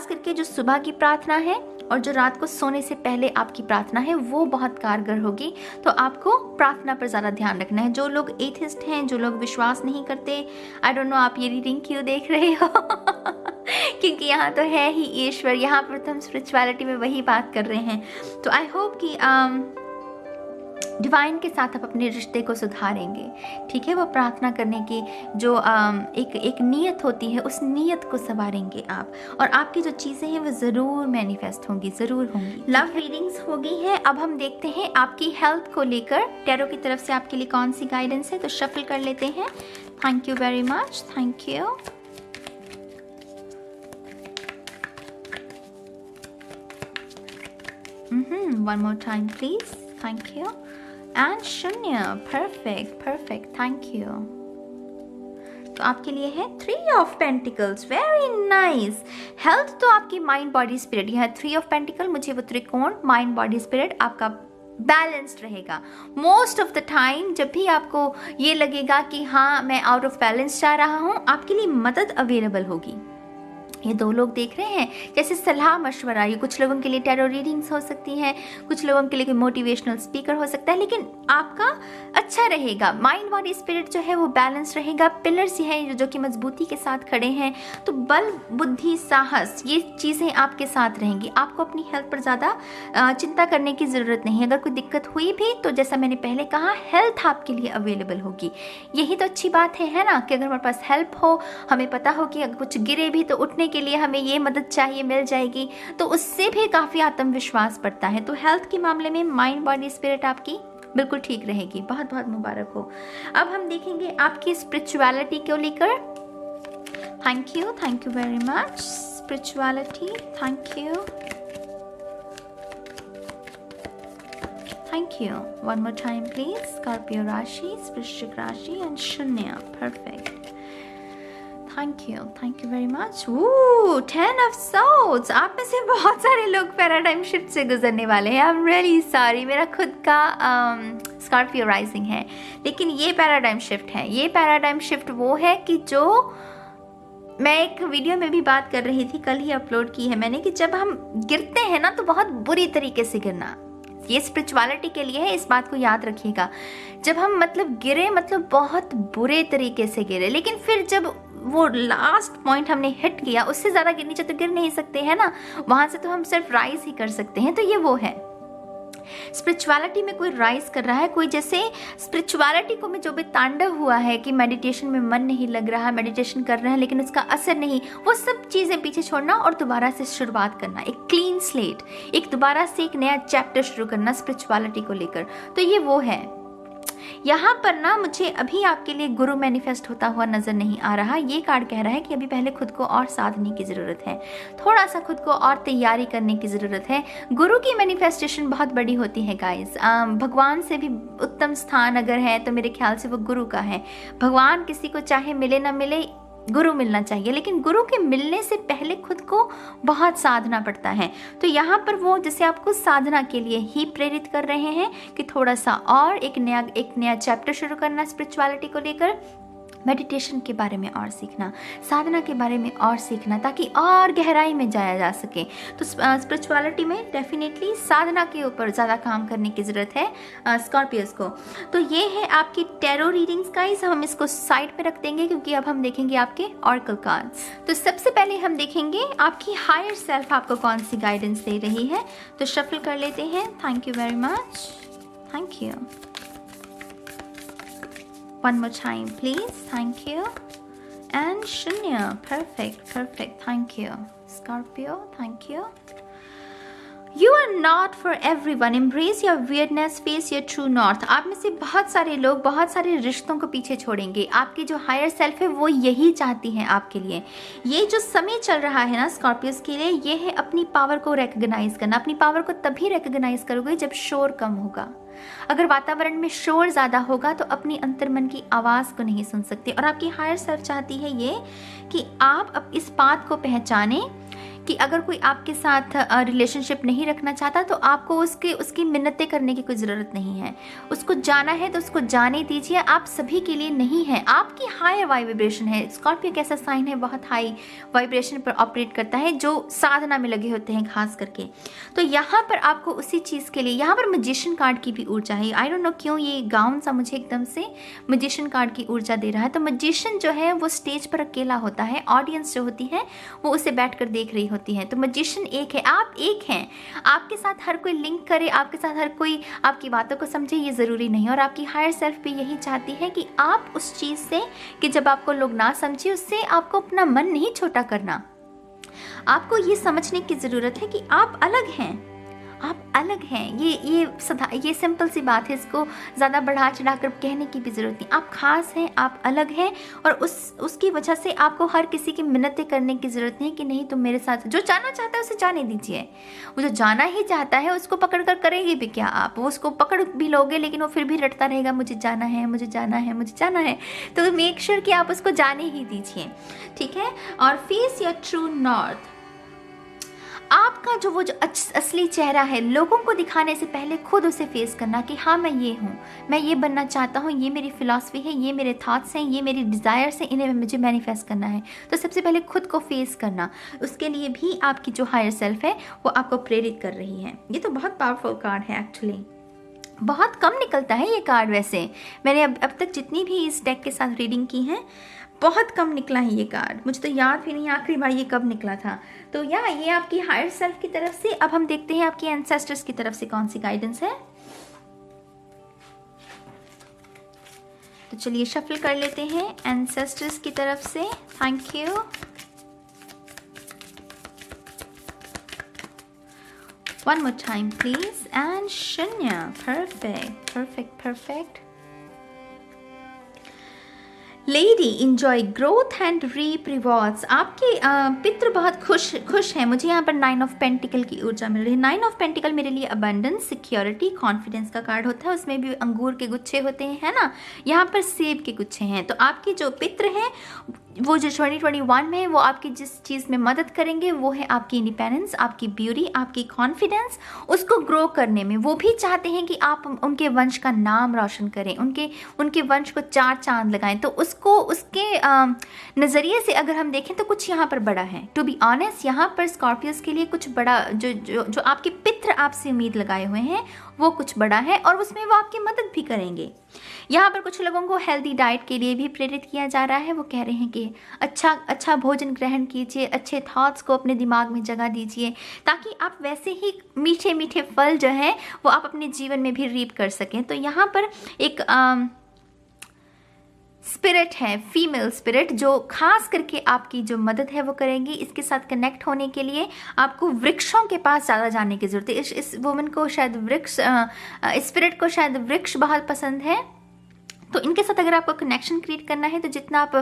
करके जो सुबह की प्रार्थना है और जो रात को सोने से पहले आपकी प्रार्थना है, वो बहुत कारगर होगी। तो आपको प्रार्थना पर ज़्यादा ध्यान रखना है। जो लोग एथिस्ट हैं, जो लोग विश्वास नहीं करते, आई डोंट नो आप ये रीडिंग क्यों देख रहे हो क्योंकि यहाँ तो है ही ईश्वर, यहाँ पर तो हम स्पिरिचुअलिटी में वही बात कर रहे हैं। तो आई होप कि डिवाइन के साथ आप अपने रिश्ते को सुधारेंगे, ठीक है। वो प्रार्थना करने की जो एक नीयत होती है, उस नीयत को संवारेंगे आप, और आपकी जो चीज़ें हैं वो ज़रूर मैनिफेस्ट होंगी, ज़रूर होंगी। लव रीडिंग्स हो गई है। अब हम देखते हैं आपकी हेल्थ को लेकर टैरो की तरफ से आपके लिए कौन सी गाइडेंस है। तो शफल कर लेते हैं। Thank you very much, thank you. One more time please. Thank you. And शून्य, perfect, thank you. तो आपके लिए है 3 of pentacles, very nice. Health तो आपकी माइंड बॉडी स्पिरिट, यह 3 ऑफ पेंटिकल, मुझे वो त्रिकोण माइंड बॉडी स्पिरिट आपका बैलेंस्ड रहेगा। मोस्ट ऑफ द टाइम जब भी आपको ये लगेगा कि हाँ मैं आउट ऑफ बैलेंस जा रहा हूँ, आपके लिए मदद अवेलेबल होगी। ये 2 लोग देख रहे हैं, जैसे सलाह मशवरा, ये कुछ लोगों के लिए टैरो रीडिंग्स हो सकती हैं, कुछ लोगों के लिए कोई मोटिवेशनल स्पीकर हो सकता है, लेकिन आपका अच्छा रहेगा। माइंड बॉडी स्पिरिट जो है वो बैलेंस रहेगा। पिलर्स हैं जो कि मजबूती के साथ खड़े हैं, तो बल, बुद्धि, साहस, ये चीज़ें आपके साथ रहेंगी। आपको अपनी हेल्थ पर ज़्यादा चिंता करने की ज़रूरत नहीं है। अगर कोई दिक्कत हुई भी तो जैसा मैंने पहले कहा, हेल्थ आपके लिए अवेलेबल होगी। यही तो अच्छी बात है ना, कि अगर हमारे पास हेल्प हो, हमें पता हो कि अगर कुछ गिरे भी तो उठने के लिए हमें ये मदद चाहिए, मिल जाएगी, तो उससे भी काफ़ी आत्मविश्वास बढ़ता है। तो हेल्थ के मामले में माइंड बॉडी स्पिरिट आपकी बिल्कुल ठीक रहेगी। बहुत बहुत मुबारक हो। अब हम देखेंगे आपकी स्पिरिचुअलिटी को लेकर। Thank you very much. Spirituality, thank you. One more time please. Scorpio राशि, वृश्चिक राशि एंड शून्य, perfect. Thank you very much. 10 of swords. आप में से बहुत सारे लोग पैराडाइम शिफ्ट से गुजरने वाले हैं। आई एम रियली सॉरी, मेरा खुद का स्कॉर्पियो राइजिंग है, लेकिन ये पैराडाइम शिफ्ट है। ये पैराडाइम शिफ्ट वो है कि जो मैं एक वीडियो में भी बात कर रही थी, कल ही अपलोड की है मैंने, कि जब हम गिरते हैं ना तो बहुत बुरी तरीके से गिरना। ये स्पिरिचुअलिटी के लिए है, इस बात को याद रखिएगा। जब हम गिरे, बहुत बुरे तरीके से गिरे, लेकिन फिर जब वो लास्ट पॉइंट हमने हिट किया, उससे ज़्यादा नीचे तो गिर नहीं सकते हैं ना, वहाँ से तो हम सिर्फ राइज ही कर सकते हैं। तो ये वो है, स्पिरिचुअलिटी में कोई राइज कर रहा है, कोई जैसे स्पिरिचुअलिटी को में जो भी तांडव हुआ है कि मेडिटेशन में मन नहीं लग रहा, मेडिटेशन कर रहे हैं लेकिन उसका असर नहीं, वो सब चीज़ें पीछे छोड़ना और दोबारा से शुरुआत करना, एक क्लीन स्लेट, एक दोबारा से एक नया चैप्टर शुरू करना स्पिरिचुअलिटी को लेकर। तो ये वो है। यहाँ पर ना मुझे अभी आपके लिए गुरु मैनिफेस्ट होता हुआ नजर नहीं आ रहा। ये कार्ड कह रहा है कि अभी पहले खुद को और साधने की ज़रूरत है, थोड़ा सा खुद को और तैयारी करने की ज़रूरत है। गुरु की मैनिफेस्टेशन बहुत बड़ी होती है गाइस। भगवान से भी उत्तम स्थान अगर है तो मेरे ख्याल से वो गुरु का है। भगवान किसी को चाहे मिले ना मिले, गुरु मिलना चाहिए, लेकिन गुरु के मिलने से पहले खुद को बहुत साधना पड़ता है। तो यहाँ पर वो जैसे आपको साधना के लिए ही प्रेरित कर रहे हैं कि थोड़ा सा और एक नया चैप्टर शुरू करना स्पिरिचुअलिटी को लेकर, मेडिटेशन के बारे में और सीखना, साधना के बारे में और सीखना, ताकि और गहराई में जाया जा सके। तो स्पिरिचुअलिटी में डेफिनेटली साधना के ऊपर ज़्यादा काम करने की ज़रूरत है स्कॉर्पियोस को। तो ये है आपकी टैरो रीडिंग्स गाइस। हम इसको साइड पे रख देंगे क्योंकि अब हम देखेंगे आपके ऑरेकल कार्ड्स। तो सबसे पहले हम देखेंगे आपकी हायर सेल्फ आपको कौन सी गाइडेंस दे रही है। तो शफल कर लेते हैं। Thank you very much, thank you. One more time please. Thank you. And शून्य, perfect, thank you. Scorpio, thank you. You are not for everyone, embrace your weirdness, face your true north. आप में से बहुत सारे लोग बहुत सारे रिश्तों को पीछे छोड़ेंगे। आपकी जो हायर सेल्फ है वो यही चाहती है आपके लिए। ये जो समय चल रहा है ना स्कॉर्पियोस के लिए, ये है अपनी पावर को रिकग्नाइज करना। अपनी पावर को तभी रिकग्नाइज करोगे जब शोर कम होगा। अगर वातावरण में शोर ज़्यादा होगा तो अपनी अंतर्मन की आवाज़ को नहीं सुन सकते। और आपकी हायर सेल्फ चाहती है ये कि आप अब इस बात को पहचानें कि अगर कोई आपके साथ रिलेशनशिप नहीं रखना चाहता तो आपको उसकी मिन्नतें करने की कोई ज़रूरत नहीं है। उसको जाना है तो उसको जाने दीजिए। आप सभी के लिए नहीं है, आपकी हाई वाइब्रेशन है। स्कॉर्पियो एक ऐसा साइन है, बहुत हाई वाइब्रेशन पर ऑपरेट करता है, जो साधना में लगे होते हैं खास करके। तो यहाँ पर आपको उसी चीज़ के लिए, यहाँ पर मैजिशियन कार्ड की भी ऊर्जा है। आई डोंट नो क्यों ये गाउन सा मुझे एकदम से मैजिशियन कार्ड की ऊर्जा दे रहा है। तो मैजिशियन जो है वो स्टेज पर अकेला होता है, ऑडियंस जो होती है वो उसे बैठ कर देख रही होती है। तो मैजिशियन एक है, आप एक हैं। आपके साथ हर कोई लिंक करे, आपके साथ हर कोई आपकी बातों को समझे, ये ज़रूरी नहीं है। और आपकी हायर सेल्फ भी यही चाहती है कि आप उस चीज़ से, कि जब आपको लोग ना समझे, उससे आपको अपना मन नहीं छोटा करना। आपको ये समझने की ज़रूरत है कि आप अलग हैं, आप अलग हैं। ये सिंपल सी बात है, इसको ज़्यादा बढ़ा चढ़ा कर कहने की भी ज़रूरत नहीं। आप खास हैं, आप अलग हैं, और उसकी वजह से आपको हर किसी की मिन्नतें करने की ज़रूरत नहीं कि नहीं तुम मेरे साथ। जो जाना चाहता है उसे जाने दीजिए। वो जो जाना ही चाहता है उसको पकड़ कर करेंगे भी क्या आप? वो उसको पकड़ भी लोगे लेकिन वो फिर भी रटता रहेगा, मुझे जाना है, मुझे जाना है, मुझे जाना है। तो मेक श्योर कि आप उसको जाने ही दीजिए, ठीक है। और फेस योर ट्रू नॉर्थ। आपका जो असली चेहरा है, लोगों को दिखाने से पहले खुद उसे फेस करना कि हाँ मैं ये हूँ, मैं ये बनना चाहता हूँ, ये मेरी फिलॉसफी है, ये मेरे थॉट्स हैं, ये मेरी डिज़ायर्स हैं, इन्हें मुझे मैनिफेस्ट करना है। तो सबसे पहले खुद को फेस करना, उसके लिए भी आपकी जो हायर सेल्फ है वो आपको प्रेरित कर रही है। ये तो बहुत पावरफुल कार्ड है एक्चुअली। बहुत कम निकलता है ये कार्ड वैसे। मैंने अब तक जितनी भी इस डेक के साथ रीडिंग की है, बहुत कम निकला है ये कार्ड। मुझे तो याद भी नहीं आखिरी बार ये कब निकला था। तो ये आपकी हायर सेल्फ की तरफ से। अब हम देखते हैं आपके एंसेस्टर्स की तरफ से कौन सी गाइडेंस है। तो चलिए शफल कर लेते हैं एंसेस्टर्स की तरफ से। Thank you. One more time please. And Shanya. Perfect. Lady enjoy growth and reap rewards. आपके पितृ बहुत खुश हैं। मुझे यहाँ पर 9 ऑफ पेंटिकल की ऊर्जा मिल रही है। 9 ऑफ पेंटिकल मेरे लिए अबंडेंस, सिक्योरिटी, कॉन्फिडेंस का कार्ड होता है। उसमें भी अंगूर के गुच्छे होते हैं, है ना। यहाँ पर सेब के गुच्छे हैं। तो आपके जो पितृ हैं वो जो 2021 में वो आपकी जिस चीज़ में मदद करेंगे वो है आपकी इंडिपेंडेंस, आपकी ब्यूटी, आपकी कॉन्फिडेंस, उसको ग्रो करने में। वो भी चाहते हैं कि आप उनके वंश का नाम रोशन करें, उनके वंश को 4 चांद लगाएं। तो उसके नज़रिए से अगर हम देखें तो कुछ यहाँ पर बड़ा है। टू बी ऑनेस्ट, यहाँ पर स्कॉर्पियोस के लिए कुछ बड़ा, जो आपके पितृ आपसे उम्मीद लगाए हुए हैं वो कुछ बड़ा है, और उसमें वो आपकी मदद भी करेंगे। यहाँ पर कुछ लोगों को हेल्दी डाइट के लिए भी प्रेरित किया जा रहा है। वो कह रहे हैं कि अच्छा भोजन ग्रहण कीजिए, अच्छे थॉट्स को अपने दिमाग में जगह दीजिए, ताकि आप वैसे ही मीठे मीठे फल जो है वो आप अपने जीवन में भी रीप कर सकें। तो यहाँ पर एक स्पिरिट है, फीमेल स्पिरिट, जो खास करके आपकी जो मदद है वो करेंगी। इसके साथ कनेक्ट होने के लिए आपको वृक्षों के पास ज़्यादा जाने की ज़रूरत है। इस वुमन को शायद स्पिरिट को शायद वृक्ष बहुत पसंद है। तो इनके साथ अगर आपको कनेक्शन क्रिएट करना है तो जितना आप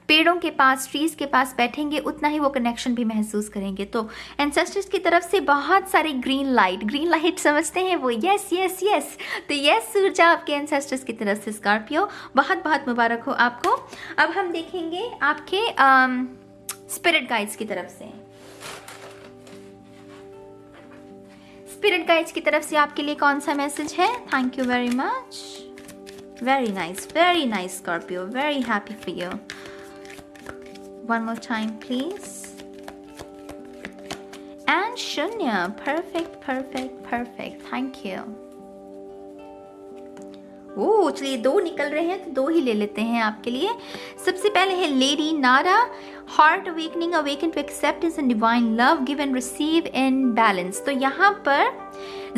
पेड़ों के पास, ट्रीज़ के पास बैठेंगे उतना ही वो कनेक्शन भी महसूस करेंगे। तो एंसेस्टर्स की तरफ से बहुत सारी ग्रीन लाइट समझते हैं वो, यस। तो यस ऊर्जा आपके एंसेस्टर्स की तरफ से स्कॉर्पियो, बहुत बहुत मुबारक हो आपको। अब हम देखेंगे आपके स्पिरिट गाइड्स की तरफ से। स्पिरिट गाइड्स की तरफ से आपके लिए कौन सा मैसेज है? Thank you very much. Very nice Scorpio, very happy for you. One more time please. And Shunya, perfect. Thank you. चलिए 2 निकल रहे हैं तो 2 ही ले लेते हैं आपके लिए। सबसे पहले है लेडी नारा, heart awakening, awaken to acceptance and divine love, give and receive in balance. तो यहाँ पर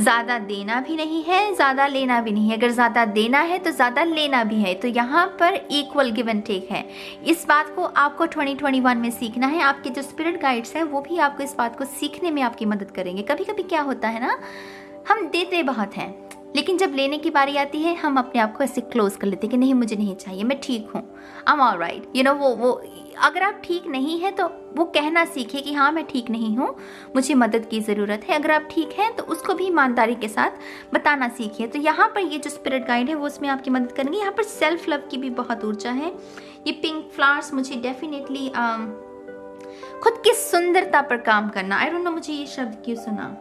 ज़्यादा देना भी नहीं है, ज़्यादा लेना भी नहीं है। अगर ज़्यादा देना है तो ज़्यादा लेना भी है, तो यहाँ पर इक्वल गिव एंड टेक है। इस बात को आपको 2021 में सीखना है। आपके जो स्पिरिट गाइड्स हैं वो भी आपको इस बात को सीखने में आपकी मदद करेंगे। कभी कभी क्या होता है ना, हम देते बहुत हैं, लेकिन जब लेने की बारी आती है हम अपने आप को ऐसे क्लोज कर लेते हैं कि नहीं, मुझे नहीं चाहिए, मैं ठीक हूँ, I am alright, you know. वो अगर आप ठीक नहीं हैं तो वो कहना सीखिए कि हाँ मैं ठीक नहीं हूँ, मुझे मदद की ज़रूरत है। अगर आप ठीक हैं तो उसको भी ईमानदारी के साथ बताना सीखिए। तो यहाँ पर ये जो स्पिरिट गाइड है वो उसमें आपकी मदद करेंगे। यहाँ पर सेल्फ लव की भी बहुत ऊर्जा है। ये पिंक फ्लावर्स मुझे डेफिनेटली खुद की सुंदरता पर काम करना, आई डोंट नो मुझे ये शब्द क्यों सुना,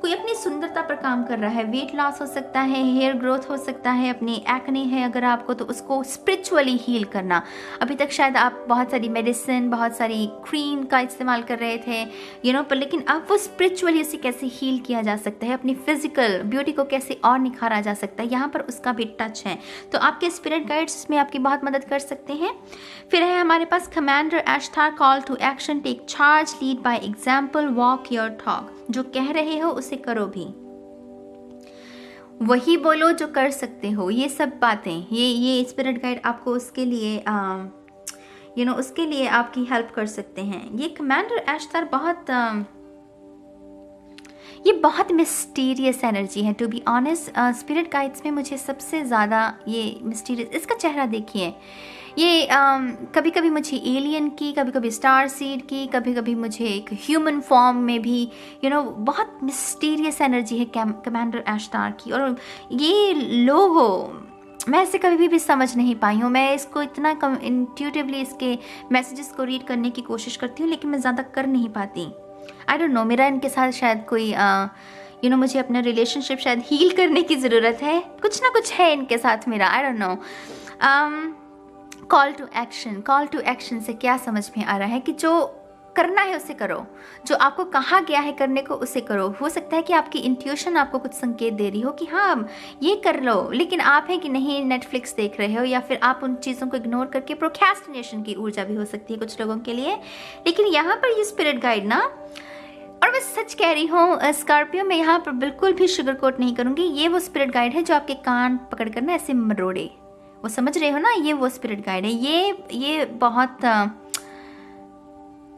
कोई अपनी सुंदरता पर काम कर रहा है। वेट लॉस हो सकता है, हेयर ग्रोथ हो सकता है, अपनी एक्ने है अगर आपको तो उसको स्पिरिचुअली हील करना। अभी तक शायद आप बहुत सारी मेडिसिन, बहुत सारी क्रीम का इस्तेमाल कर रहे थे, यू नो, पर लेकिन अब वो स्पिरिचुअली उसे कैसे हील किया जा सकता है, अपनी फिजिकल ब्यूटी को कैसे और निखारा जा सकता है, यहाँ पर उसका भी टच है। तो आपके स्पिरिट गाइड्स इसमें आपकी बहुत मदद कर सकते हैं। फिर है हमारे पास commander Ashtar, call to action, take charge, lead by example, walk your talk. जो कह रहे हो उसे करो भी, वही बोलो जो कर सकते हो। ये सब बातें, ये स्पिरिट गाइड आपको उसके लिए यू नो उसके लिए आपकी हेल्प कर सकते हैं। ये कमांडर एश्तार ये बहुत मिस्टीरियस एनर्जी है। To be honest, spirit guides में मुझे सबसे ज़्यादा ये मिस्टीरियस, इसका चेहरा देखिए, ये कभी कभी मुझे एलियन की, कभी कभी स्टार सीड की, कभी कभी मुझे एक ह्यूमन फॉर्म में भी, यू नो, बहुत मिस्टीरियस एनर्जी है कमांडर एश्तार की। और ये लोगो मैं इसे कभी भी समझ नहीं पाई हूँ। मैं इसको इतना इंट्यूटिवली इसके मैसेजेस को रीड करने की कोशिश करती हूँ, लेकिन मैं ज़्यादा कर नहीं पाती। आई डोंट नो, मेरा इनके साथ शायद कोई यू नो मुझे अपना रिलेशनशिप शायद हील करने की ज़रूरत है, कुछ ना कुछ है इनके साथ मेरा, I don't know. Call to action, call to action से क्या समझ में आ रहा है कि जो करना है उसे करो, जो आपको कहा गया है करने को उसे करो। हो सकता है कि आपकी इंट्यूशन आपको कुछ संकेत दे रही हो कि हाँ ये कर लो, लेकिन आप हैं कि नहीं नेटफ्लिक्स देख रहे हो, या फिर आप उन चीज़ों को इग्नोर करके, प्रोक्रेस्टिनेशन की ऊर्जा भी हो सकती है कुछ लोगों के लिए। लेकिन यहाँ पर ये स्पिरिट गाइड ना, और मैं सच कह रही हूँ स्कॉर्पियो, मैं यहाँ पर बिल्कुल भी शुगर कोट नहीं करूँगी, ये वो स्पिरिट गाइड है जो आपके कान पकड़ कर ना ऐसे मरोड़े, वो समझ रहे हो ना, ये वो स्पिरिट गाइड है। ये बहुत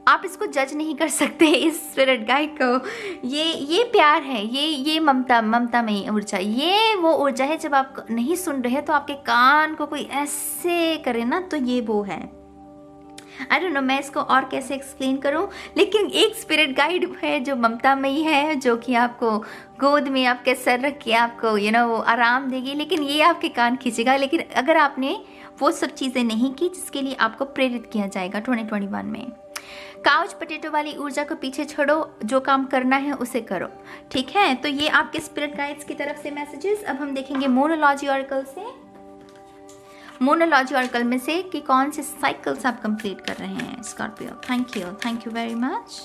आप इसको जज नहीं कर सकते इस स्पिरिट गाइड को। ये प्यार है, ये ममता में ऊर्जा, ये वो ऊर्जा है जब आप नहीं सुन रहे तो आपके कान को कोई ऐसे करे ना, तो ये वो है। आई डोंट नो मैं इसको और कैसे एक्सप्लेन करूं, लेकिन एक स्पिरिट गाइड है जो ममतामयी है, जो कि आपको गोद में आपके सर रख के आपको यू नो आराम देगी, लेकिन ये आपके कान खींचेगा। लेकिन अगर आपने वो सब चीज़ें नहीं की जिसके लिए आपको प्रेरित किया जाएगा 2021 में। काउच पोटैटो वाली ऊर्जा को पीछे छोड़ो, जो काम करना है उसे करो, ठीक है। तो ये आपके स्पिरिट गाइड्स की तरफ से मैसेजेस। अब हम देखेंगे मोनोलॉजी ऑरेकल से, मोनोलॉजी ऑरेकल में से कि कौन से साइकिल्स आप कंप्लीट कर रहे हैं Scorpio. Thank you very much.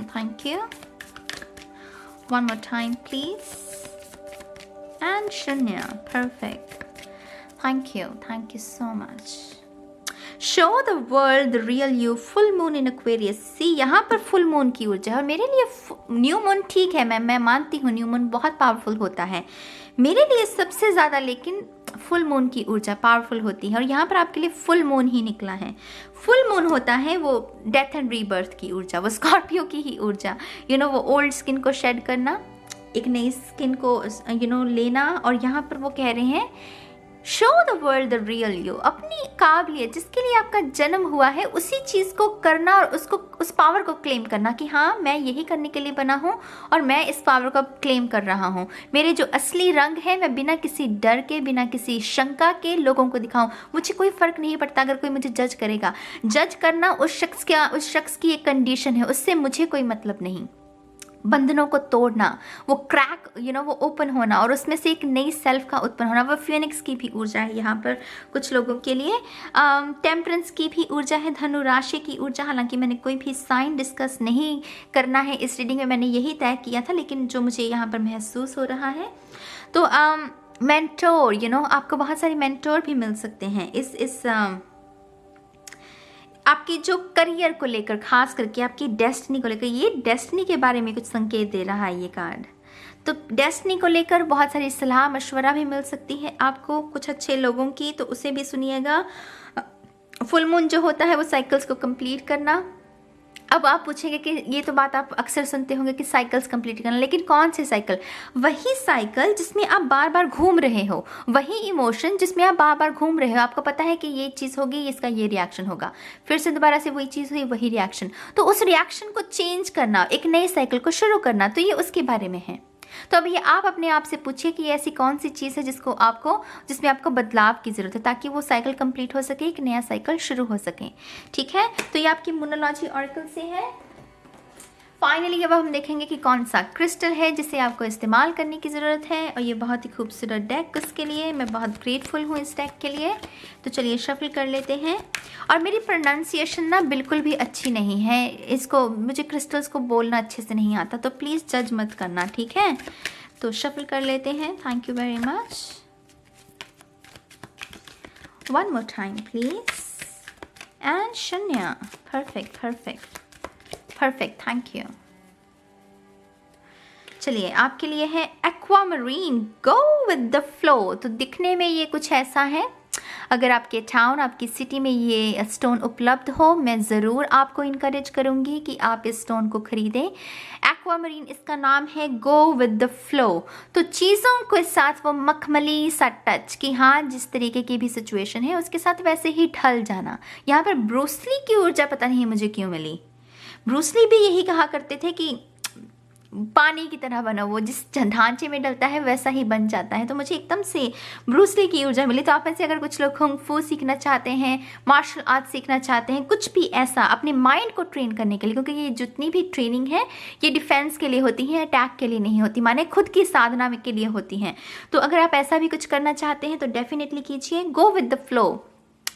Thank you. One more time please. And शून्य, perfect. Thank you so much. Show the world the real you, full moon in Aquarius. See यहाँ पर फुल मून की ऊर्जा है, और मेरे लिए न्यू मून ठीक है, मैं मानती हूँ न्यू मून बहुत पावरफुल होता है मेरे लिए सबसे ज़्यादा, लेकिन फुल मून की ऊर्जा पावरफुल होती है। और यहाँ पर आपके लिए फुल मून ही निकला है। फुल मून होता है वो डेथ एंड रीबर्थ की ऊर्जा, वो स्कॉर्पियो की ही ऊर्जा, यू नो, वो ओल्ड स्किन को शेड करना, एक नई स्किन को यू नो लेना। और यहाँ पर वो कह रहे हैं show the world the real you, अपनी काबिलियत जिसके लिए आपका जन्म हुआ है उसी चीज़ को करना, और उसको उस पावर को क्लेम करना कि हाँ मैं यही करने के लिए बना हूँ और मैं इस पावर को क्लेम कर रहा हूँ। मेरे जो असली रंग है मैं बिना किसी डर के, बिना किसी शंका के लोगों को दिखाऊं। मुझे कोई फ़र्क नहीं पड़ता अगर कोई मुझे जज करेगा। जज करना उस शख्स की एक कंडीशन है, उससे मुझे कोई मतलब नहीं। बंधनों को तोड़ना, वो क्रैक यू नो वो ओपन होना, और उसमें से एक नई सेल्फ का उत्पन्न होना, वो फिनिक्स की भी ऊर्जा है यहाँ पर कुछ लोगों के लिए। टेम्परेंस की भी ऊर्जा है, धनु राशि की ऊर्जा। हालांकि मैंने कोई भी साइन डिस्कस नहीं करना है इस रीडिंग में, मैंने यही तय किया था, लेकिन जो मुझे यहाँ पर महसूस हो रहा है तो मेंटोर, यू नो, आपको बहुत सारे मेंटोर भी मिल सकते हैं इस आपकी जो करियर को लेकर, खास करके आपकी डेस्टिनी को लेकर, ये डेस्टिनी के बारे में कुछ संकेत दे रहा है ये कार्ड। तो डेस्टिनी को लेकर बहुत सारी सलाह मशवरा भी मिल सकती है आपको कुछ अच्छे लोगों की, तो उसे भी सुनिएगा। फुल मून जो होता है वो साइकिल्स को कंप्लीट करना। अब आप पूछेंगे कि ये तो बात आप अक्सर सुनते होंगे कि साइकिल्स कंप्लीट करना, लेकिन कौन से साइकिल? वही साइकिल जिसमें आप बार बार घूम रहे हो, वही इमोशन जिसमें आप बार बार घूम रहे हो। आपको पता है कि ये चीज़ होगी, इसका ये रिएक्शन होगा, फिर से दोबारा से वही चीज़ हुई, वही रिएक्शन। तो उस रिएक्शन को चेंज करना, एक नए साइकिल को शुरू करना, तो ये उसके बारे में है। तो अब ये आप अपने आप से पूछिए कि ऐसी कौन सी चीज़ है जिसमें आपको बदलाव की ज़रूरत है, ताकि वो साइकिल कंप्लीट हो सके, एक नया साइकिल शुरू हो सके। ठीक है, तो ये आपकी मोनोलॉजी ऑरेकल से है। फाइनली अब हम देखेंगे कि कौन सा क्रिस्टल है जिसे आपको इस्तेमाल करने की ज़रूरत है, और ये बहुत ही खूबसूरत डेक उसके लिए मैं बहुत ग्रेटफुल हूँ इस डेक के लिए। तो चलिए शफल कर लेते हैं। और मेरी प्रोनाउंसिएशन ना बिल्कुल भी अच्छी नहीं है, इसको मुझे क्रिस्टल्स को बोलना अच्छे से नहीं आता, तो प्लीज़ जज मत करना, ठीक है। तो शफल कर लेते हैं। Thank you very much. One more time please. And शून्य। Perfect perfect perfect, thank you. चलिए आपके लिए है aquamarine, go with the flow. तो दिखने में ये कुछ ऐसा है, अगर आपके टाउन, आपकी सिटी में ये स्टोन उपलब्ध हो, मैं ज़रूर आपको इनकरेज करूँगी कि आप इस स्टोन को ख़रीदें। एक्वामरीन इसका नाम है, गो विद द फ्लो। तो चीज़ों के साथ वो मखमली सा टच, कि हाँ जिस तरीके की भी सिचुएशन है उसके साथ वैसे ही ढल जाना। यहाँ पर ब्रूस ली की ऊर्जा पता नहीं मुझे क्यों मिली। ब्रूस ली भी यही कहा करते थे कि पानी की तरह बनो, वो जिस ढांचे में डलता है वैसा ही बन जाता है। तो मुझे एकदम से ब्रूस ली की ऊर्जा मिली। तो आप में से अगर कुछ लोग कुंग फू सीखना चाहते हैं, मार्शल आर्ट सीखना चाहते हैं, कुछ भी ऐसा अपने माइंड को ट्रेन करने के लिए, क्योंकि ये जितनी भी ट्रेनिंग है ये डिफेंस के लिए होती है, अटैक के लिए नहीं होती, माने खुद की साधना के लिए होती हैं। तो अगर आप ऐसा भी कुछ करना चाहते हैं तो डेफिनेटली कीजिए। गो विद द फ्लो,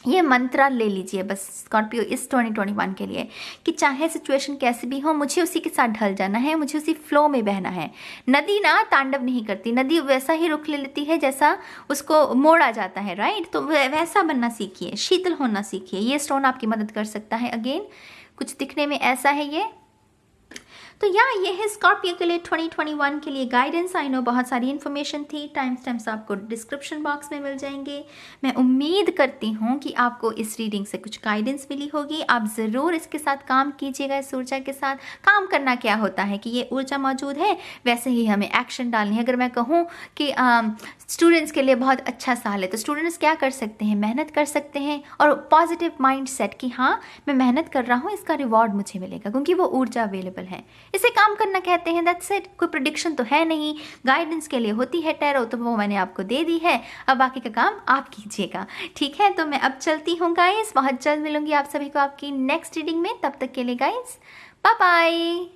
ये मंत्र ले लीजिए बस स्कॉर्पियो इस 2021 के लिए, कि चाहे सिचुएशन कैसी भी हो, मुझे उसी के साथ ढल जाना है, मुझे उसी फ्लो में बहना है। नदी ना तांडव नहीं करती, नदी वैसा ही रुख ले लेती है जैसा उसको मोड़ा जाता है, राइट। तो वैसा बनना सीखिए, शीतल होना सीखिए। ये स्टोन आपकी मदद कर सकता है। अगेन कुछ दिखने में ऐसा है ये। तो ये है स्कॉर्पियो के लिए 2021 के लिए गाइडेंस। आई नो बहुत सारी इन्फॉर्मेशन थी, टाइम स्टैम्प्स आपको डिस्क्रिप्शन बॉक्स में मिल जाएंगे। मैं उम्मीद करती हूँ कि आपको इस रीडिंग से कुछ गाइडेंस मिली होगी। आप ज़रूर इसके साथ काम कीजिएगा। इस ऊर्जा के साथ काम करना क्या होता है कि ये ऊर्जा मौजूद है, वैसे ही हमें एक्शन डालनी है। अगर मैं कहूँ कि स्टूडेंट्स के लिए बहुत अच्छा साल है, तो स्टूडेंट्स क्या कर सकते हैं, मेहनत कर सकते हैं, और पॉजिटिव माइंड सेट कि हाँ मैं मेहनत कर रहा हूँ, इसका रिवॉर्ड मुझे मिलेगा, क्योंकि वो ऊर्जा अवेलेबल है। इसे काम करना कहते हैं, दैट्स इट। कोई प्रेडिक्शन तो है नहीं, गाइडेंस के लिए होती है टैरो, तो वो मैंने आपको दे दी है। अब बाकी का काम आप कीजिएगा, ठीक है। तो मैं अब चलती हूँ गाइस, बहुत जल्द मिलूंगी आप सभी को आपकी नेक्स्ट रीडिंग में। तब तक के लिए गाइस बाय बाय।